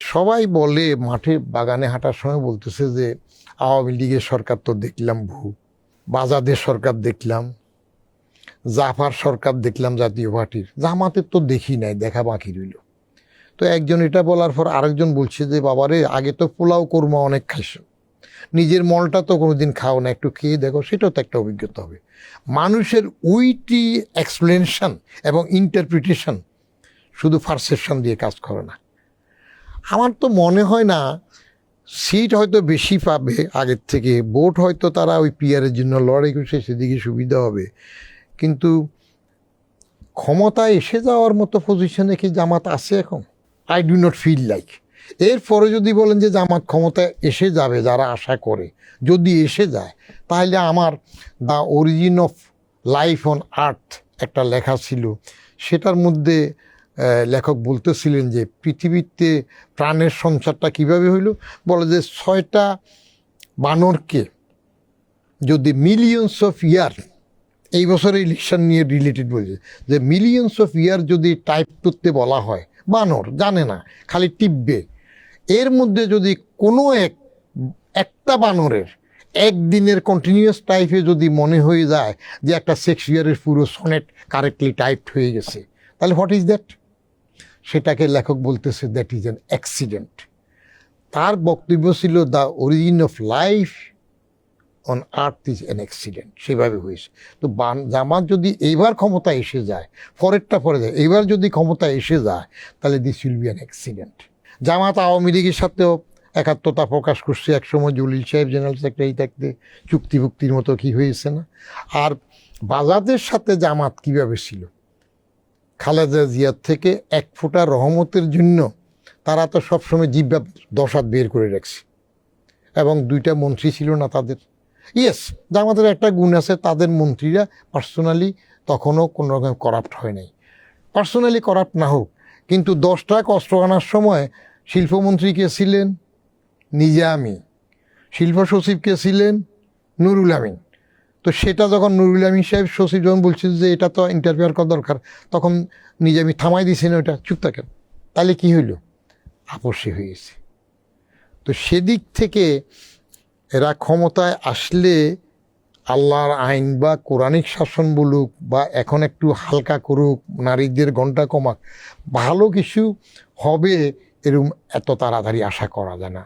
সবাই বলে মাঠে বাগানে হাঁটার সময় বলতেছে যে আওয়ামী লীগের সরকার তো দেখলাম বাজাদের সরকার দেখলাম, জাফার সরকার দেখলাম জাতীয় পার্টির, জামাতের তো দেখি নাই, দেখা বাকি রইল। তো একজন এটা বলার পর আরেকজন বলছে যে বাবারে, আগে তো পোলাও কোরমা অনেক খাইছো, নিজের মলটা তো কোনোদিন খাও না, একটু খেয়ে দেখো, সেটাও তো একটা অভিজ্ঞতা হবে। মানুষের উইটি এক্সপ্লেনেশন এবং ইন্টারপ্রিটেশন শুধু পারসেপশন দিয়ে কাজ করে না। আমার তো মনে হয় না সিট হয়তো বেশি পাবে আগের থেকে, ভোট হয়তো তারা ওই পিয়ারের জন্য লড়াই করছে, সেদিকে সুবিধা হবে, কিন্তু ক্ষমতায় এসে যাওয়ার মতো পজিশনে কি জামাত আছে এখন? I do not feel like. এরপরে যদি বলেন যে জামাত ক্ষমতায় এসে যাবে, যারা আশা করে যদি এসে যায়, তাহলে আমার the origin of life on earth একটা লেখা ছিল, সেটার মধ্যে লেখক বলতেছিলেন যে পৃথিবীতে প্রাণের সঞ্চারটা কিভাবে হইল। বলে যে 6টা বানরকে যদি মিলিয়নস অফ ইয়ার, এই বছরের ইলেকশন নিয়ে রিলেটেড বলছে যে মিলিয়নস অফ ইয়ার যদি টাইপ করতে বলা হয়, বানর জানে না, খালি টিপবে, এর মধ্যে যদি কোনো একটা বানরের একদিনের কন্টিনিউয়াস টাইপে যদি মনে হয়ে যায় যে একটা শেক্সপিয়ারের পুরো সনেট কারেক্টলি টাইপড হয়ে গেছে, তাহলে হোয়াট ইজ দ্যাট? সেটাকে লেখক বলতেছে দ্যাট ইজ অ্যান অ্যাক্সিডেন্ট। তার বক্তব্য ছিল the origin of life on earth is an accident, সেভাবে হয়েছে। তো জামাত যদি এইবার ক্ষমতা এসে যায়, পরেরটা পরে যায়, এইবার যদি ক্ষমতা এসে যায়, তাহলে this will be an accident. Jamaat Awami লীগের সাথেও একাত্মতা প্রকাশ করছে একসময়, জলিল সাহেব জেনারেল সেক্রেটারি থাকতে চুক্তিভুক্তির মতো কি হয়েছে না। আর বাজাদের সাথে জামাত কিভাবে ছিল, খালেদা জিয়ার থেকে এক ফোঁটা রহমতের জন্য তারা তো সবসময় জিব্বা 10 হাত বের করে রাখছে, এবং 2টা মন্ত্রী ছিল না তাদের। ইয়েস, জামাতের একটা গুণ আছে, তাদের মন্ত্রীরা পার্সোনালি তখনও কোনো রকম করাপ্ট হয় নাই। পার্সোনালি করাপ্ট না হোক, কিন্তু 10টা কষ্ট আনার সময় শিল্পমন্ত্রী কে ছিলেন? নিজে আমি। শিল্প সচিব কে ছিলেন? নুরুল আমিন। তো সেটা যখন নুরুল আমিন সাহেব সচিব যখন বলছিল যে এটা তো ইন্টারফেয়ার করা দরকার, তখন নিজে আমি থামাই দিয়েছেন ওটা, চুপ থাকেন। তাহলে কি হইল? আপসে হয়ে গেছে। তো সেদিক থেকে এরা ক্ষমতায় আসলে আল্লাহর আইন বা কোরআনিক শাসন বলুক, বা এখন একটু হালকা করুক, নারীদের ঘণ্টা কমাক, ভালো কিছু হবে এরকম এত তাড়াতাড়ি আশা করা যায় না।